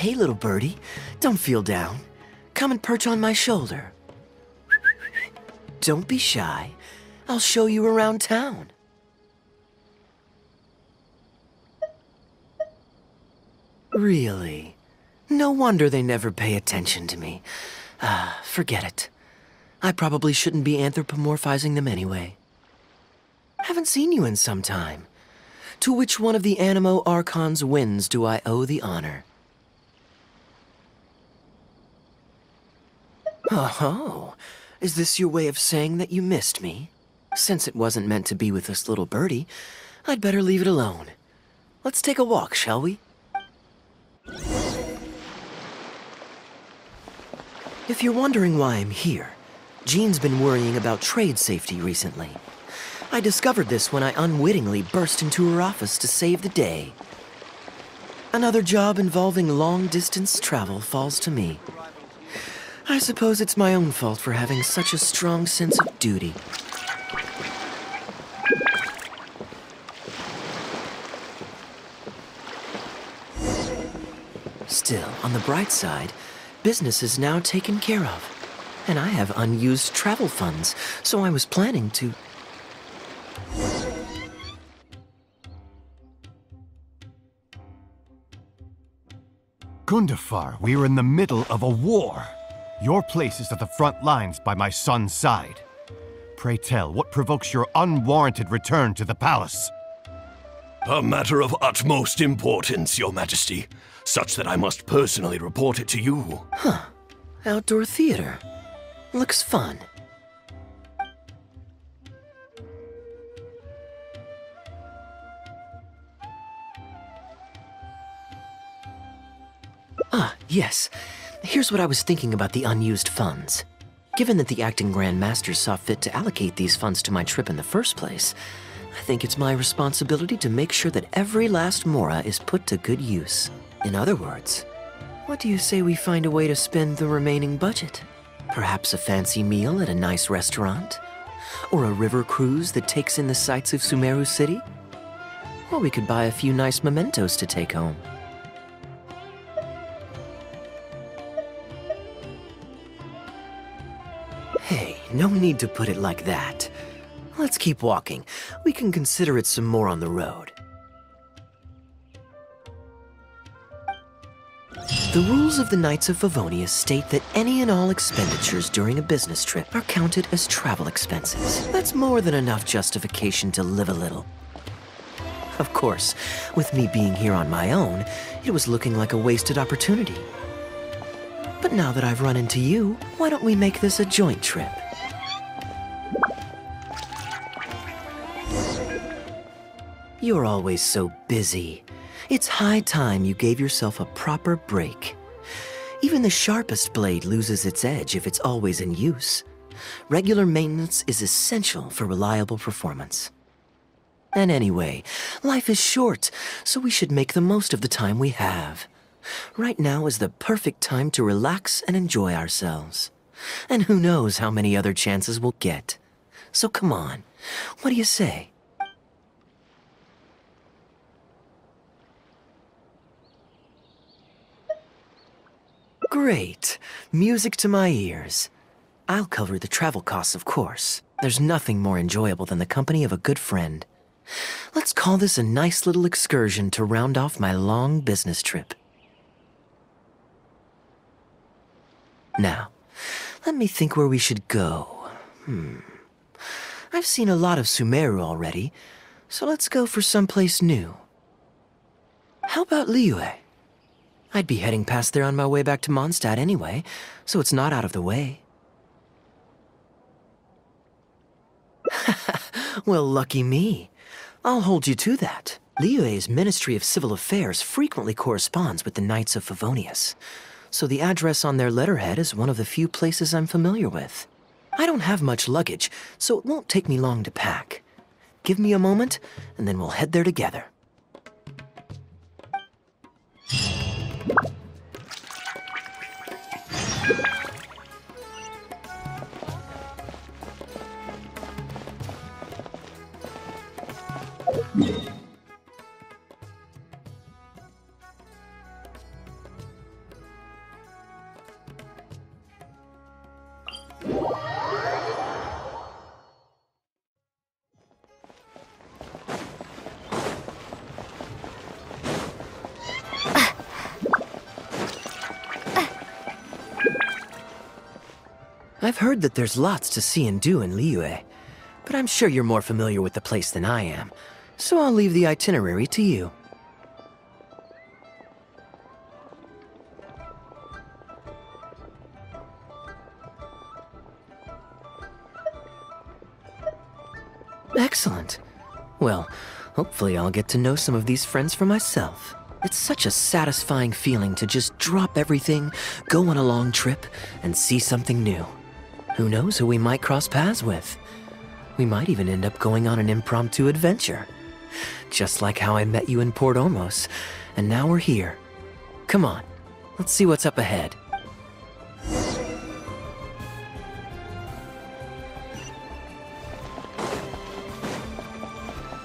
Hey, little birdie. Don't feel down. Come and perch on my shoulder. Don't be shy. I'll show you around town. Really? No wonder they never pay attention to me. Forget it. I probably shouldn't be anthropomorphizing them anyway. Haven't seen you in some time. To which one of the Animo Archon's winds do I owe the honor? Oh, is this your way of saying that you missed me? Since it wasn't meant to be with this little birdie, I'd better leave it alone. Let's take a walk, shall we? If you're wondering why I'm here, Jean's been worrying about trade safety recently. I discovered this when I unwittingly burst into her office to save the day. Another job involving long-distance travel falls to me. I suppose it's my own fault for having such a strong sense of duty. Still, on the bright side, business is now taken care of. And I have unused travel funds, so I was planning to... Gundafar, we are in the middle of a war. Your place is at the front lines by my son's side. Pray tell, what provokes your unwarranted return to the palace? A matter of utmost importance, Your Majesty, such that I must personally report it to you. Huh. Outdoor theater. Looks fun. Yes. Here's what I was thinking about the unused funds. Given that the acting Grand Masters saw fit to allocate these funds to my trip in the first place, I think it's my responsibility to make sure that every last mora is put to good use. In other words, what do you say we find a way to spend the remaining budget? Perhaps a fancy meal at a nice restaurant? Or a river cruise that takes in the sights of Sumeru City? Or we could buy a few nice mementos to take home. Hey, no need to put it like that. Let's keep walking. We can consider it some more on the road. The rules of the Knights of Favonius state that any and all expenditures during a business trip are counted as travel expenses. That's more than enough justification to live a little. Of course, with me being here on my own, it was looking like a wasted opportunity. But now that I've run into you, why don't we make this a joint trip? You're always so busy. It's high time you gave yourself a proper break. Even the sharpest blade loses its edge if it's always in use. Regular maintenance is essential for reliable performance. And anyway, life is short, so we should make the most of the time we have. Right now is the perfect time to relax and enjoy ourselves. And who knows how many other chances we'll get. So come on, what do you say? Great. Music to my ears. I'll cover the travel costs, of course. There's nothing more enjoyable than the company of a good friend. Let's call this a nice little excursion to round off my long business trip. Now, let me think where we should go. I've seen a lot of Sumeru already, so let's go for someplace new. How about Liyue? I'd be heading past there on my way back to Mondstadt anyway, so it's not out of the way. Well, lucky me. I'll hold you to that. Liyue's Ministry of Civil Affairs frequently corresponds with the Knights of Favonius, so the address on their letterhead is one of the few places I'm familiar with. I don't have much luggage, so it won't take me long to pack. Give me a moment, and then we'll head there together. I've heard that there's lots to see and do in Liyue, but I'm sure you're more familiar with the place than I am, so I'll leave the itinerary to you. Excellent. Well, hopefully I'll get to know some of these friends for myself. It's such a satisfying feeling to just drop everything, go on a long trip, and see something new. Who knows who we might cross paths with? We might even end up going on an impromptu adventure. Just like how I met you in Port Ormos, and now we're here. Come on, let's see what's up ahead.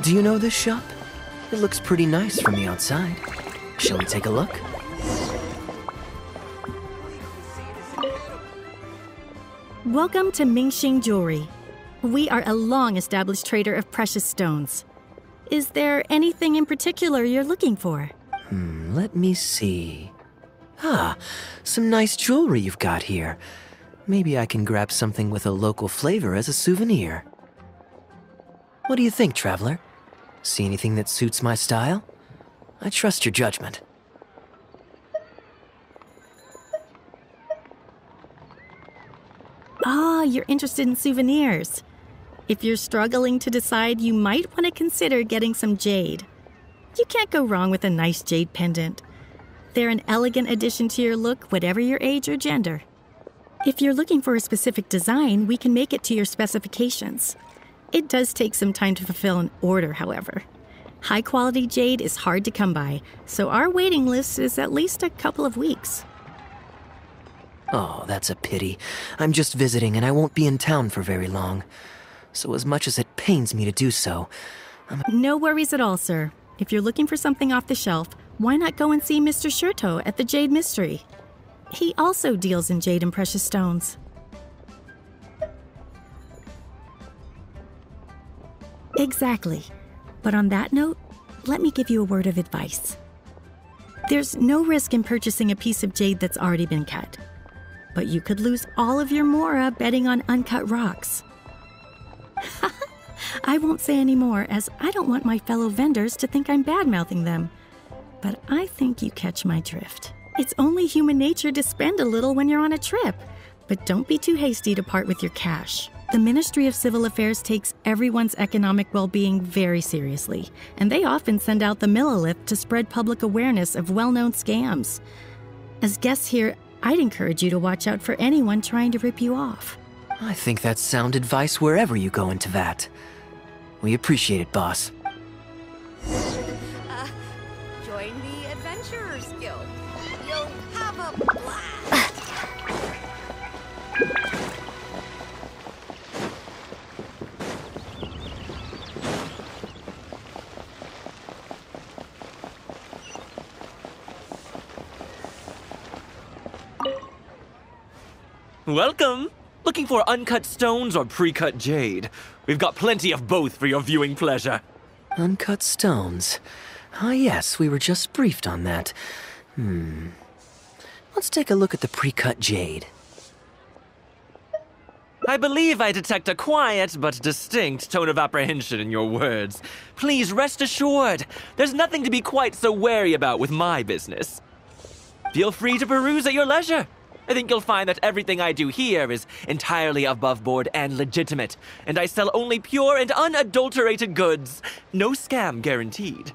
Do you know this shop? It looks pretty nice from the outside. Shall we take a look? Welcome to Mingxing Jewelry. We are a long-established trader of precious stones. Is there anything in particular you're looking for? Let me see. Some nice jewelry you've got here. Maybe I can grab something with a local flavor as a souvenir. What do you think, traveler? See anything that suits my style? I trust your judgment. You're interested in souvenirs. If you're struggling to decide, you might want to consider getting some jade. You can't go wrong with a nice jade pendant. They're an elegant addition to your look, whatever your age or gender. If you're looking for a specific design, we can make it to your specifications. It does take some time to fulfill an order, however. High-quality jade is hard to come by, so our waiting list is at least a couple of weeks. Oh, that's a pity. I'm just visiting and I won't be in town for very long. So as much as it pains me to do so, No worries at all, sir. If you're looking for something off the shelf, why not go and see Mr. Shurto at the Jade Mystery? He also deals in jade and precious stones. Exactly. But on that note, let me give you a word of advice. There's no risk in purchasing a piece of jade that's already been cut. But you could lose all of your mora betting on uncut rocks. I won't say any more, as I don't want my fellow vendors to think I'm bad-mouthing them. But I think you catch my drift. It's only human nature to spend a little when you're on a trip. But don't be too hasty to part with your cash. The Ministry of Civil Affairs takes everyone's economic well-being very seriously, and they often send out the Millilith to spread public awareness of well-known scams. As guests here, I'd encourage you to watch out for anyone trying to rip you off. I think that's sound advice wherever you go into that. We appreciate it, boss. Join the Adventurers Guild. You'll have a blast. Welcome! Looking for uncut stones or pre-cut jade? We've got plenty of both for your viewing pleasure. Uncut stones. Ah, yes, we were just briefed on that. Let's take a look at the pre-cut jade. I believe I detect a quiet but distinct tone of apprehension in your words. Please rest assured, there's nothing to be quite so wary about with my business. Feel free to peruse at your leisure. I think you'll find that everything I do here is entirely above board and legitimate, and I sell only pure and unadulterated goods. No scam guaranteed.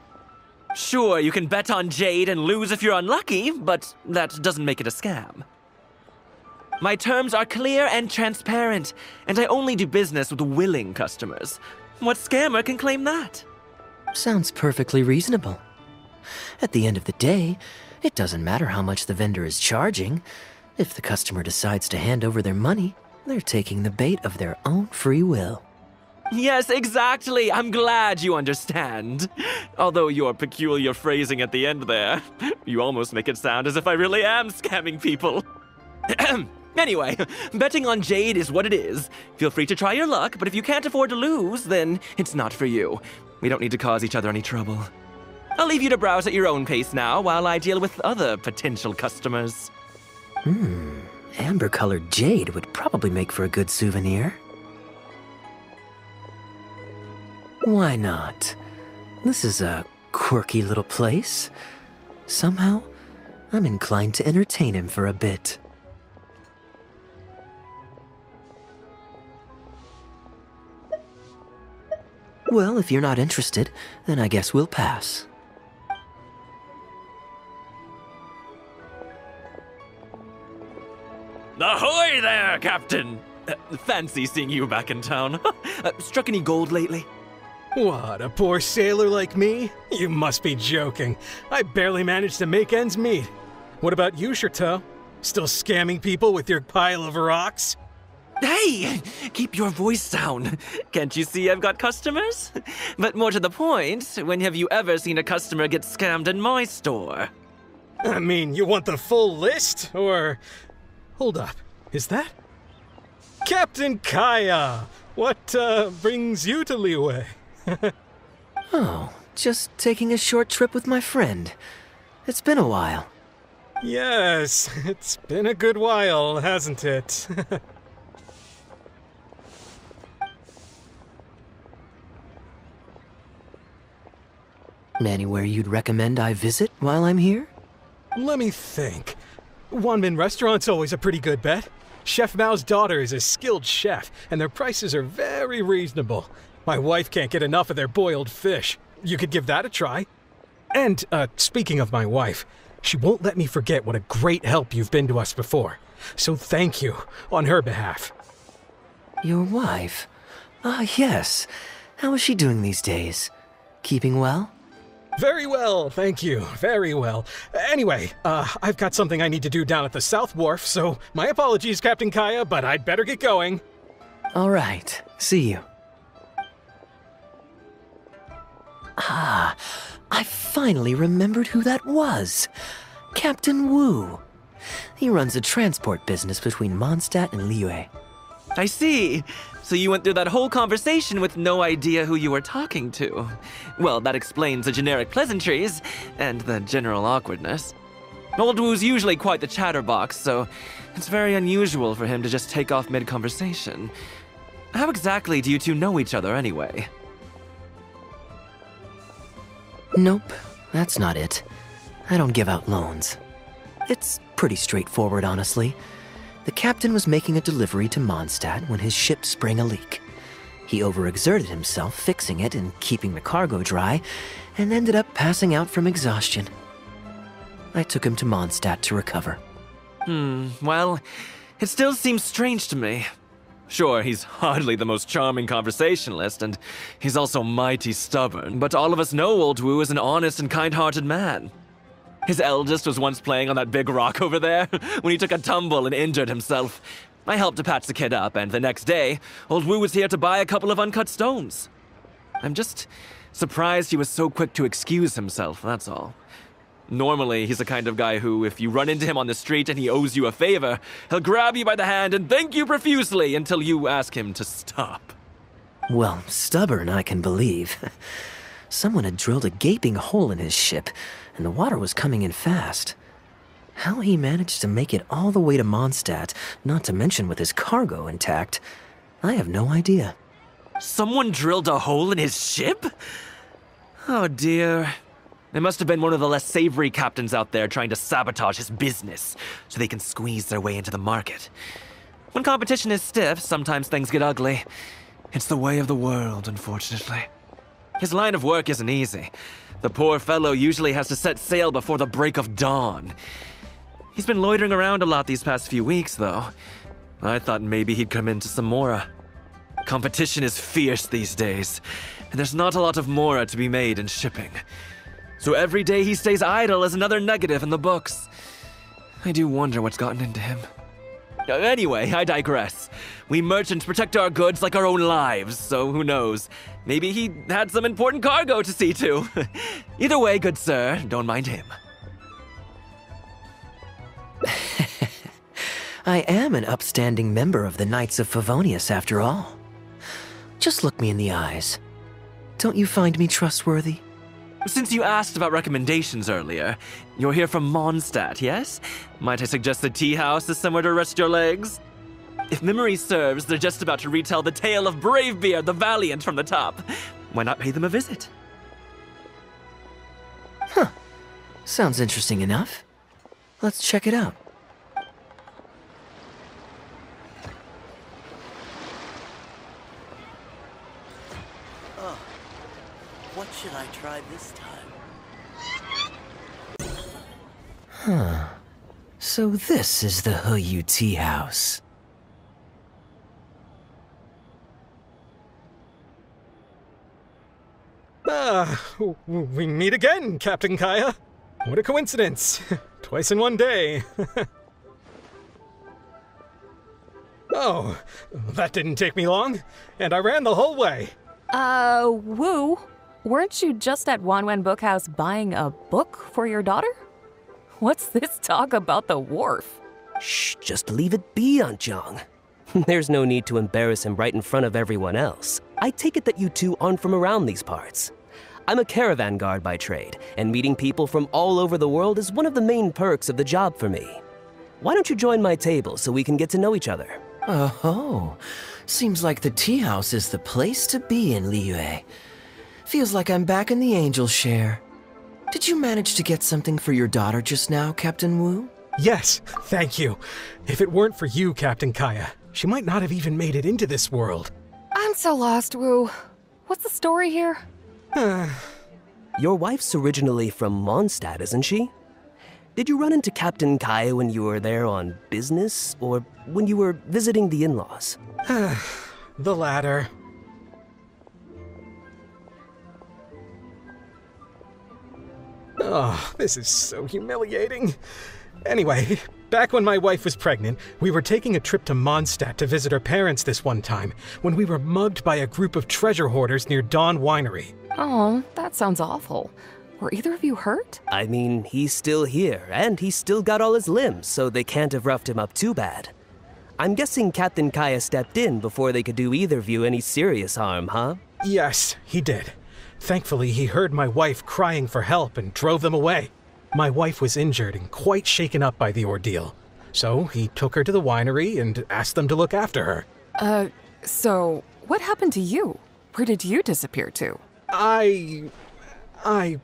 Sure, you can bet on jade and lose if you're unlucky, but that doesn't make it a scam. My terms are clear and transparent, and I only do business with willing customers. What scammer can claim that? Sounds perfectly reasonable. At the end of the day, it doesn't matter how much the vendor is charging. If the customer decides to hand over their money, they're taking the bait of their own free will. Yes, exactly. I'm glad you understand. Although your peculiar phrasing at the end there, you almost make it sound as if I really am scamming people. Anyway, betting on jade is what it is. Feel free to try your luck, but if you can't afford to lose, then it's not for you. We don't need to cause each other any trouble. I'll leave you to browse at your own pace now while I deal with other potential customers. Amber-colored jade would probably make for a good souvenir. Why not? This is a quirky little place. Somehow, I'm inclined to entertain him for a bit. Well, if you're not interested, then I guess we'll pass. Ahoy there, Captain! Fancy seeing you back in town. Struck any gold lately? What, a poor sailor like me? You must be joking. I barely managed to make ends meet. What about you, Chateau? Still scamming people with your pile of rocks? Hey! Keep your voice down. Can't you see I've got customers? But more to the point, when have you ever seen a customer get scammed in my store? I mean, you want the full list? Or... Hold up, is that? Captain Kaya! What, brings you to Liyue? Oh, just taking a short trip with my friend. It's been a while. Yes, it's been a good while, hasn't it? Anywhere you'd recommend I visit while I'm here? Let me think. Wanmin Restaurant's always a pretty good bet. Chef Mao's daughter is a skilled chef, and their prices are very reasonable. My wife can't get enough of their boiled fish. You could give that a try. And, speaking of my wife, she won't let me forget what a great help you've been to us before. So thank you, on her behalf. Your wife? Ah, yes. How is she doing these days? Keeping well? Very well, thank you. Very well. Anyway, I've got something I need to do down at the South Wharf, so my apologies, Captain Kaya, but I'd better get going. All right. See you. Ah, I finally remembered who that was. Captain Wu. He runs a transport business between Mondstadt and Liyue. I see. So you went through that whole conversation with no idea who you were talking to. Well, that explains the generic pleasantries and the general awkwardness. Old Wu's usually quite the chatterbox, so it's very unusual for him to just take off mid-conversation. How exactly do you two know each other anyway? Nope, that's not it. I don't give out loans. It's pretty straightforward, honestly. The captain was making a delivery to Mondstadt when his ship sprang a leak. He overexerted himself fixing it and keeping the cargo dry, and ended up passing out from exhaustion. I took him to Mondstadt to recover. Well, it still seems strange to me. Sure, he's hardly the most charming conversationalist, and he's also mighty stubborn, but all of us know Old Wu is an honest and kind-hearted man. His eldest was once playing on that big rock over there when he took a tumble and injured himself. I helped to patch the kid up, and the next day, Old Wu was here to buy a couple of uncut stones. I'm just surprised he was so quick to excuse himself, that's all. Normally, he's the kind of guy who, if you run into him on the street and he owes you a favor, he'll grab you by the hand and thank you profusely until you ask him to stop. Well, stubborn, I can believe. Someone had drilled a gaping hole in his ship, and the water was coming in fast. How he managed to make it all the way to Mondstadt, not to mention with his cargo intact, I have no idea. Someone drilled a hole in his ship? Oh dear. It must have been one of the less savory captains out there trying to sabotage his business so they can squeeze their way into the market. When competition is stiff, sometimes things get ugly. It's the way of the world, unfortunately. His line of work isn't easy. The poor fellow usually has to set sail before the break of dawn. He's been loitering around a lot these past few weeks, though. I thought maybe he'd come into some Mora. Competition is fierce these days, and there's not a lot of Mora to be made in shipping. So every day he stays idle is another negative in the books. I do wonder what's gotten into him. Anyway, I digress. We merchants protect our goods like our own lives, so who knows? Maybe he had some important cargo to see to. Either way, good sir, don't mind him. I am an upstanding member of the Knights of Favonius, after all. Just look me in the eyes. Don't you find me trustworthy? Since you asked about recommendations earlier, you're here from Mondstadt, yes? Might I suggest the tea house is somewhere to rest your legs? If memory serves, they're just about to retell the tale of Bravebeard the Valiant from the top. Why not pay them a visit? Huh. Sounds interesting enough. Let's check it out. What should I try this time? Huh. So this is the Huyu Tea House. We meet again, Captain Kaya. What a coincidence. Twice in one day. Oh, that didn't take me long, and I ran the whole way. Wu, weren't you just at Wanwen Bookhouse buying a book for your daughter? What's this talk about the wharf? Shh, just leave it be, Aunt Zhang. There's no need to embarrass him right in front of everyone else. I take it that you two aren't from around these parts. I'm a caravan guard by trade, and meeting people from all over the world is one of the main perks of the job for me. Why don't you join my table so we can get to know each other? Oh, seems like the tea house is the place to be in Liyue. Feels like I'm back in the angel share. Did you manage to get something for your daughter just now, Captain Wu? Yes, thank you. If it weren't for you, Captain Kaya, she might not have even made it into this world. I'm so lost, Wu. What's the story here? Your wife's originally from Mondstadt, isn't she? Did you run into Captain Kaya when you were there on business, or when you were visiting the in-laws? The latter. Oh, this is so humiliating. Anyway, back when my wife was pregnant, we were taking a trip to Mondstadt to visit her parents this one time, when we were mugged by a group of treasure hoarders near Dawn Winery. Oh, that sounds awful. Were either of you hurt? I mean, he's still here, and he's still got all his limbs, so they can't have roughed him up too bad. I'm guessing Captain Kaya stepped in before they could do either of you any serious harm, huh? Yes, he did. Thankfully, he heard my wife crying for help and drove them away. My wife was injured and quite shaken up by the ordeal, so he took her to the winery and asked them to look after her. So what happened to you? Where did you disappear to? I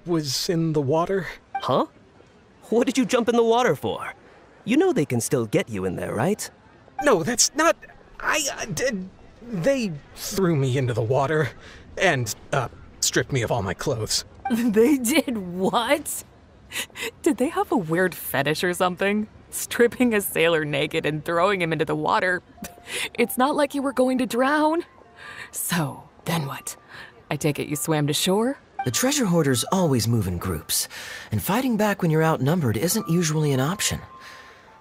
was in the water. Huh? What did you jump in the water for? You know they can still get you in there, right? No, that's not... I did... They threw me into the water and, stripped me of all my clothes. They did what? Did they have a weird fetish or something? Stripping a sailor naked and throwing him into the water. It's not like you were going to drown. So, then what? I take it you swam to shore? The treasure hoarders always move in groups, and fighting back when you're outnumbered isn't usually an option.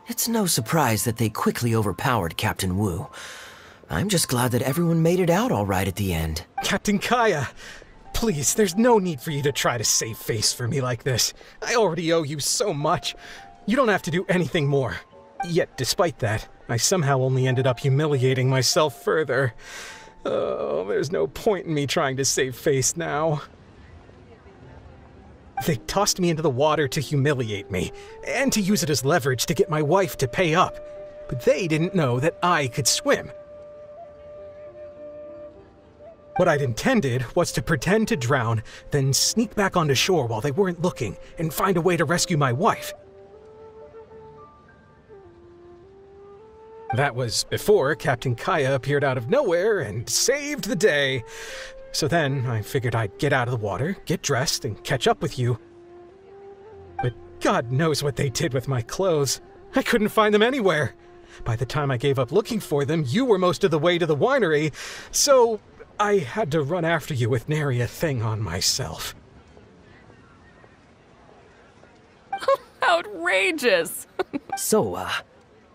It's no surprise that they quickly overpowered Captain Wu. I'm just glad that everyone made it out all right at the end. Captain Kaya, please, there's no need for you to try to save face for me like this. I already owe you so much. You don't have to do anything more. Yet, despite that, I somehow only ended up humiliating myself further. Oh, there's no point in me trying to save face now. They tossed me into the water to humiliate me, and to use it as leverage to get my wife to pay up. But they didn't know that I could swim. What I'd intended was to pretend to drown, then sneak back onto shore while they weren't looking, and find a way to rescue my wife. That was before Captain Kaya appeared out of nowhere and saved the day. So then I figured I'd get out of the water, get dressed, and catch up with you. But God knows what they did with my clothes. I couldn't find them anywhere. By the time I gave up looking for them, you were most of the way to the winery, so I had to run after you with nary a thing on myself. Outrageous! So,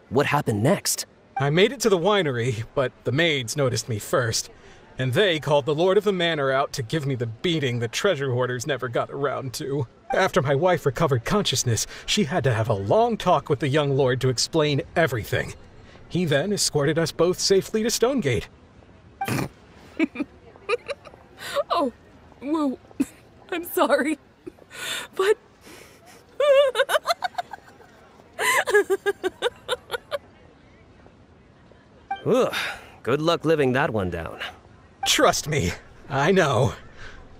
what happened next? I made it to the winery, but the maids noticed me first. And they called the Lord of the Manor out to give me the beating the treasure hoarders never got around to. After my wife recovered consciousness, she had to have a long talk with the young lord to explain everything. He then escorted us both safely to Stonegate. Oh, whoa. I'm sorry. But... Ugh, good luck living that one down. Trust me, I know.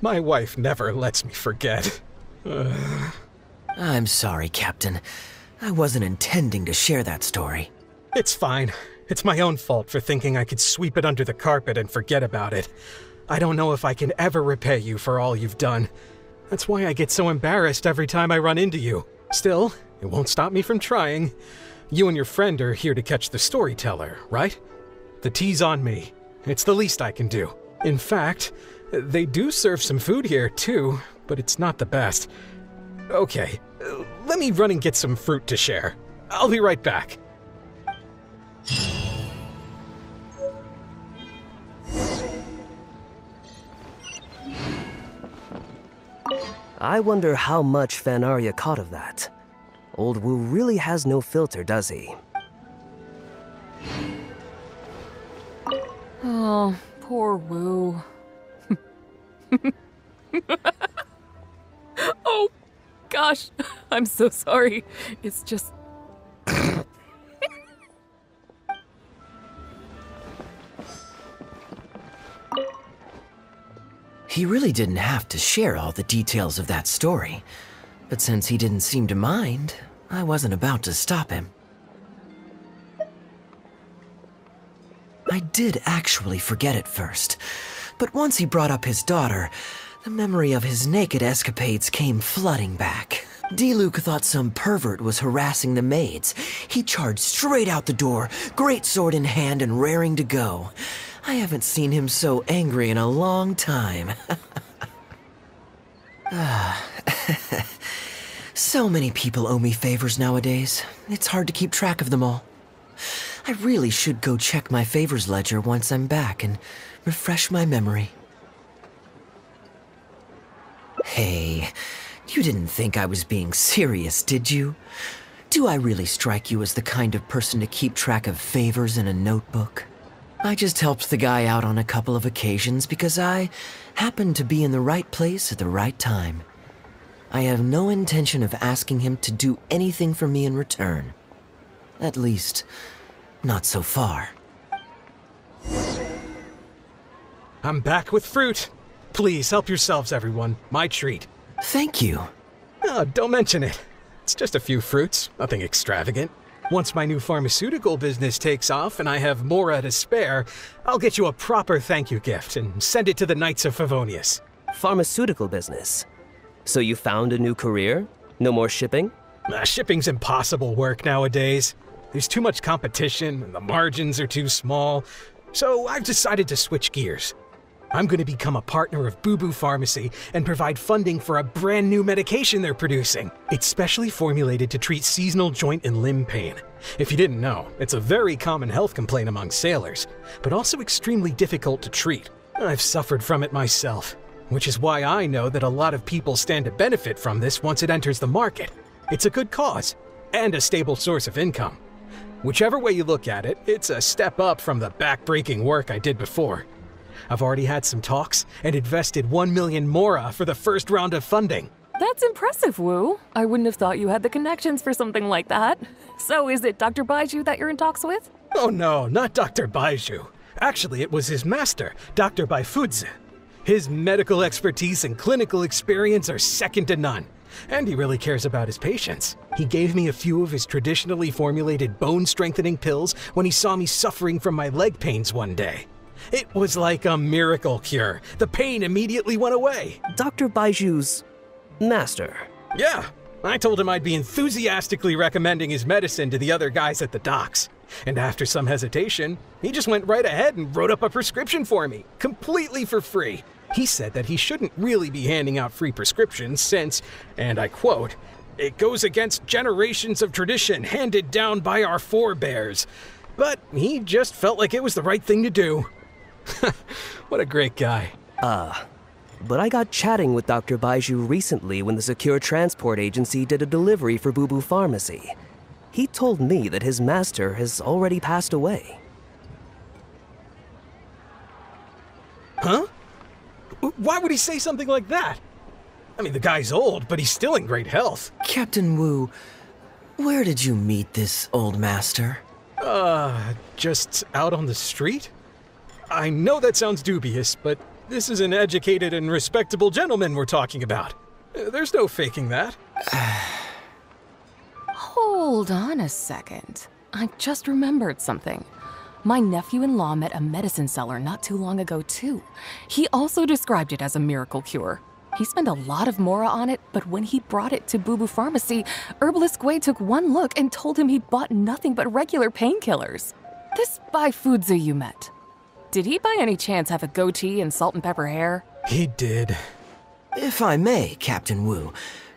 My wife never lets me forget. I'm sorry, Captain. I wasn't intending to share that story. It's fine. It's my own fault for thinking I could sweep it under the carpet and forget about it. I don't know if I can ever repay you for all you've done. That's why I get so embarrassed every time I run into you. Still, it won't stop me from trying. You and your friend are here to catch the storyteller, right? The tea's on me. It's the least I can do. In fact, they do serve some food here, too, but it's not the best. Okay, let me run and get some fruit to share. I'll be right back. I wonder how much Fanaria caught of that. Old Wu really has no filter, does he? Oh, poor Wu. Oh, gosh. I'm so sorry. It's just... He really didn't have to share all the details of that story. But since he didn't seem to mind, I wasn't about to stop him. I did actually forget at first, but once he brought up his daughter, the memory of his naked escapades came flooding back. D-Luke thought some pervert was harassing the maids. He charged straight out the door, great sword in hand and raring to go. I haven't seen him so angry in a long time. So many people owe me favors nowadays. It's hard to keep track of them all. I really should go check my favors ledger once I'm back and refresh my memory. Hey, you didn't think I was being serious, did you? Do I really strike you as the kind of person to keep track of favors in a notebook? I just helped the guy out on a couple of occasions because I happened to be in the right place at the right time. I have no intention of asking him to do anything for me in return. At least, not so far. I'm back with fruit. Please help yourselves, everyone. My treat. Thank you. Oh, don't mention it. It's just a few fruits, nothing extravagant. Once my new pharmaceutical business takes off and I have more to spare, I'll get you a proper thank you gift and send it to the Knights of Favonius. Pharmaceutical business. So you found a new career? No more shipping? Shipping's impossible work nowadays. There's too much competition and the margins are too small. So I've decided to switch gears. I'm going to become a partner of Boo Boo Pharmacy and provide funding for a brand new medication they're producing. It's specially formulated to treat seasonal joint and limb pain. If you didn't know, it's a very common health complaint among sailors, but also extremely difficult to treat. I've suffered from it myself, which is why I know that a lot of people stand to benefit from this once it enters the market. It's a good cause and a stable source of income. Whichever way you look at it, it's a step up from the back-breaking work I did before. I've already had some talks and invested 1 million mora for the first round of funding. That's impressive, Wu. I wouldn't have thought you had the connections for something like that. So is it Dr. Baiju that you're in talks with? Oh no, not Dr. Baiju. Actually, it was his master, Dr. Baifudze. His medical expertise and clinical experience are second to none. And he really cares about his patients. He gave me a few of his traditionally formulated bone-strengthening pills when he saw me suffering from my leg pains one day. It was like a miracle cure. The pain immediately went away. Dr. Baiju's master. Yeah, I told him I'd be enthusiastically recommending his medicine to the other guys at the docks. And after some hesitation, he just went right ahead and wrote up a prescription for me, completely for free. He said that he shouldn't really be handing out free prescriptions since, and I quote, "It goes against generations of tradition handed down by our forebears." But he just felt like it was the right thing to do. What a great guy. But I got chatting with Dr. Baiju recently when the Secure Transport Agency did a delivery for Boo Boo Pharmacy. He told me that his master has already passed away. Huh? Why would he say something like that? I mean, the guy's old, but he's still in great health. Captain Wu, where did you meet this old master? Just out on the street? I know that sounds dubious, but this is an educated and respectable gentleman we're talking about. There's no faking that. Hold on a second. I just remembered something. My nephew-in-law met a medicine seller not too long ago, too. He also described it as a miracle cure. He spent a lot of mora on it, but when he brought it to Boo Boo Pharmacy, Herbalist Gui took one look and told him he'd bought nothing but regular painkillers. This Bai Fuzi you met, did he by any chance have a goatee and salt and pepper hair? He did. If I may, Captain Wu,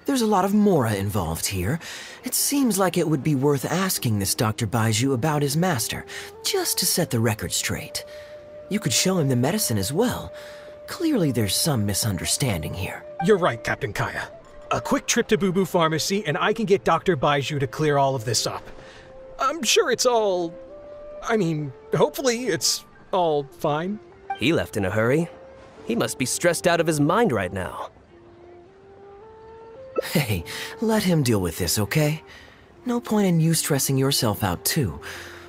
there's a lot of mora involved here. It seems like it would be worth asking this Dr. Baiju about his master, just to set the record straight. You could show him the medicine as well. Clearly there's some misunderstanding here. You're right, Captain Kaya. A quick trip to Boo Boo Pharmacy and I can get Dr. Baiju to clear all of this up. I'm sure it's all... hopefully it's all fine. He left in a hurry. He must be stressed out of his mind right now. Hey, let him deal with this, okay? No point in you stressing yourself out too.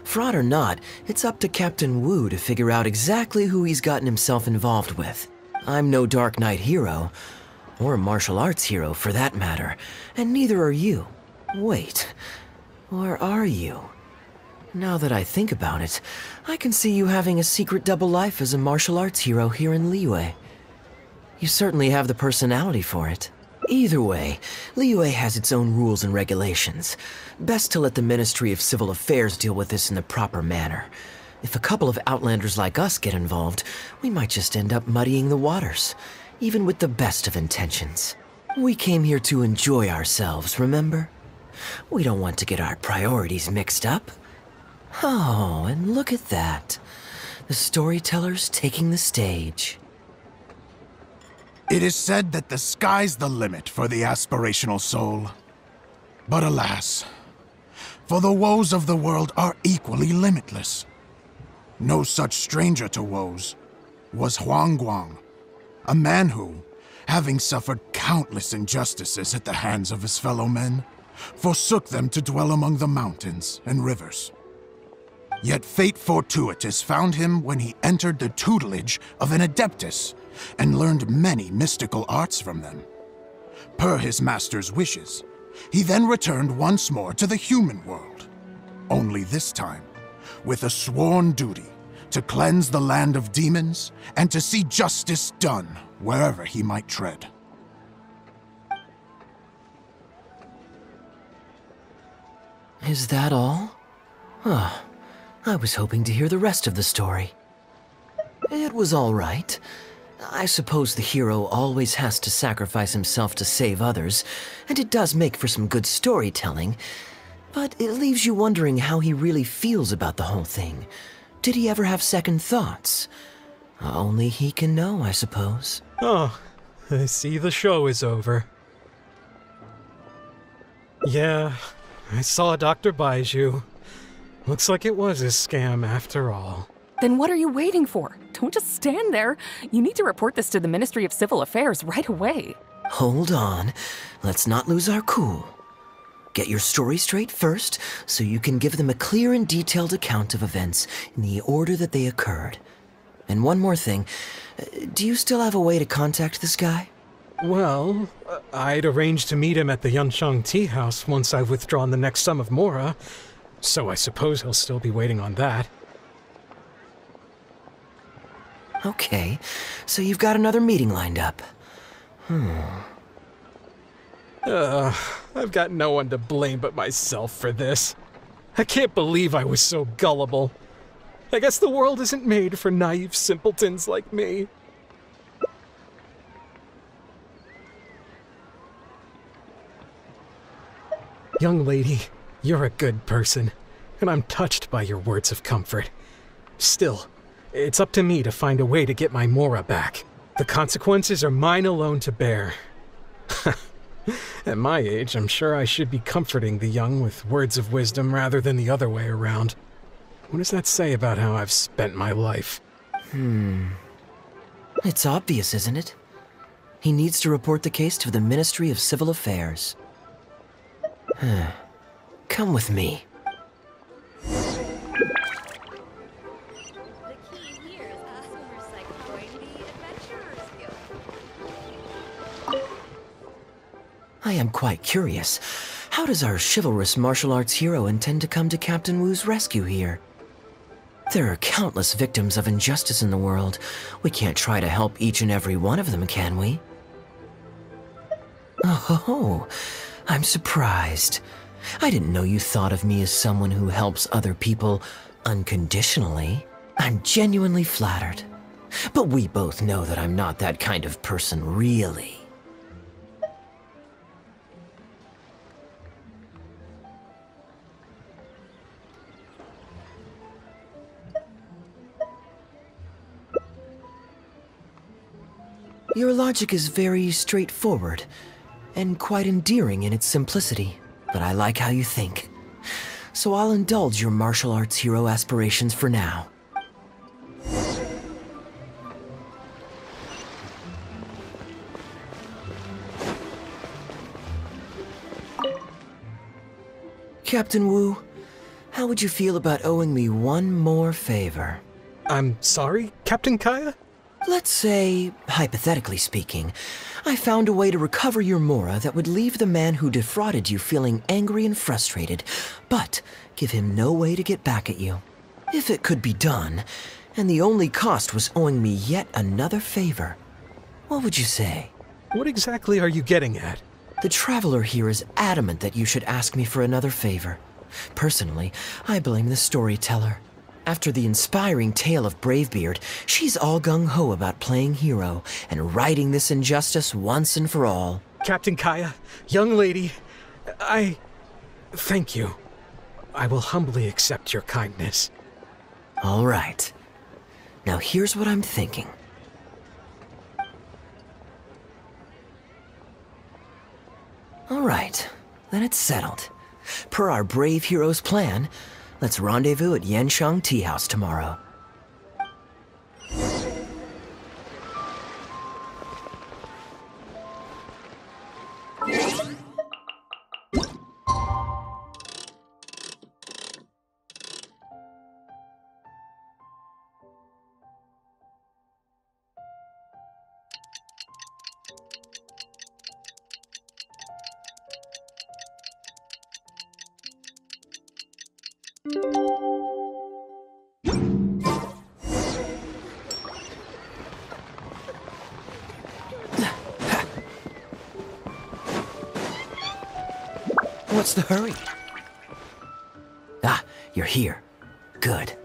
Fraud or not, it's up to Captain Wu to figure out exactly who he's gotten himself involved with. I'm no Dark Knight hero, or a martial arts hero for that matter, and neither are you. Wait, or are you? Now that I think about it, I can see you having a secret double life as a martial arts hero here in Liyue. You certainly have the personality for it. Either way, Liyue has its own rules and regulations. Best to let the Ministry of Civil Affairs deal with this in the proper manner. If a couple of outlanders like us get involved, we might just end up muddying the waters, even with the best of intentions. We came here to enjoy ourselves, remember? We don't want to get our priorities mixed up. Oh, and look at that. The storyteller's taking the stage. It is said that the sky's the limit for the aspirational soul. But alas, for the woes of the world are equally limitless. No such stranger to woes was Huang Guang, a man who, having suffered countless injustices at the hands of his fellow men, forsook them to dwell among the mountains and rivers. Yet fate fortuitous found him when he entered the tutelage of an adeptus and learned many mystical arts from them. Per his master's wishes, he then returned once more to the human world, only this time with a sworn duty to cleanse the land of demons and to see justice done wherever he might tread. Is that all? Huh. I was hoping to hear the rest of the story. It was all right. I suppose the hero always has to sacrifice himself to save others, and it does make for some good storytelling, but it leaves you wondering how he really feels about the whole thing. Did he ever have second thoughts? Only he can know, I suppose. Oh, I see the show is over. Yeah, I saw Dr. Baiju. Looks like it was a scam after all. Then what are you waiting for? Don't just stand there. You need to report this to the Ministry of Civil Affairs right away. Hold on. Let's not lose our cool. Get your story straight first, so you can give them a clear and detailed account of events in the order that they occurred. And one more thing. Do you still have a way to contact this guy? Well, I'd arranged to meet him at the Yunshang Tea House once I've withdrawn the next sum of mora, so I suppose he'll still be waiting on that. Okay, so you've got another meeting lined up. I've got no one to blame but myself for this. I can't believe I was so gullible. I guess the world isn't made for naive simpletons like me. Young lady, you're a good person, and I'm touched by your words of comfort. Still, it's up to me to find a way to get my mora back. The consequences are mine alone to bear. At my age, I'm sure I should be comforting the young with words of wisdom rather than the other way around. What does that say about how I've spent my life? It's obvious, isn't it? He needs to report the case to the Ministry of Civil Affairs. Come with me. The key here is that swimmers like join the Adventurers Guild. I am quite curious. How does our chivalrous martial arts hero intend to come to Captain Wu's rescue here? There are countless victims of injustice in the world. We can't try to help each and every one of them, can we? Oh, I'm surprised. I didn't know you thought of me as someone who helps other people unconditionally. I'm genuinely flattered. But we both know that I'm not that kind of person, really. Your logic is very straightforward, and quite endearing in its simplicity, but I like how you think. So I'll indulge your martial arts hero aspirations for now. Captain Wu, how would you feel about owing me one more favor? I'm sorry, Captain Kaya? Let's say, hypothetically speaking, I found a way to recover your Mora that would leave the man who defrauded you feeling angry and frustrated, but give him no way to get back at you. If it could be done, and the only cost was owing me yet another favor, what would you say? What exactly are you getting at? The traveler here is adamant that you should ask me for another favor. Personally, I blame the storyteller. After the inspiring tale of Bravebeard, she's all gung-ho about playing hero and righting this injustice once and for all. Captain Kaya, young lady, thank you. I will humbly accept your kindness. All right. Now here's what I'm thinking. All right, then it's settled. Per our brave hero's plan, let's rendezvous at Yanshang Tea House tomorrow. What's the hurry? Ah, you're here. Good.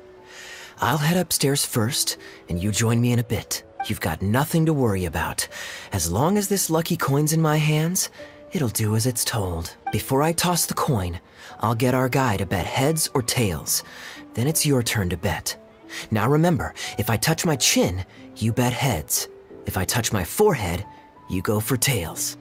I'll head upstairs first, and you join me in a bit. You've got nothing to worry about. As long as this lucky coin's in my hands, it'll do as it's told. Before I toss the coin, I'll get our guy to bet heads or tails. Then it's your turn to bet. Now remember, if I touch my chin, you bet heads. If I touch my forehead, you go for tails.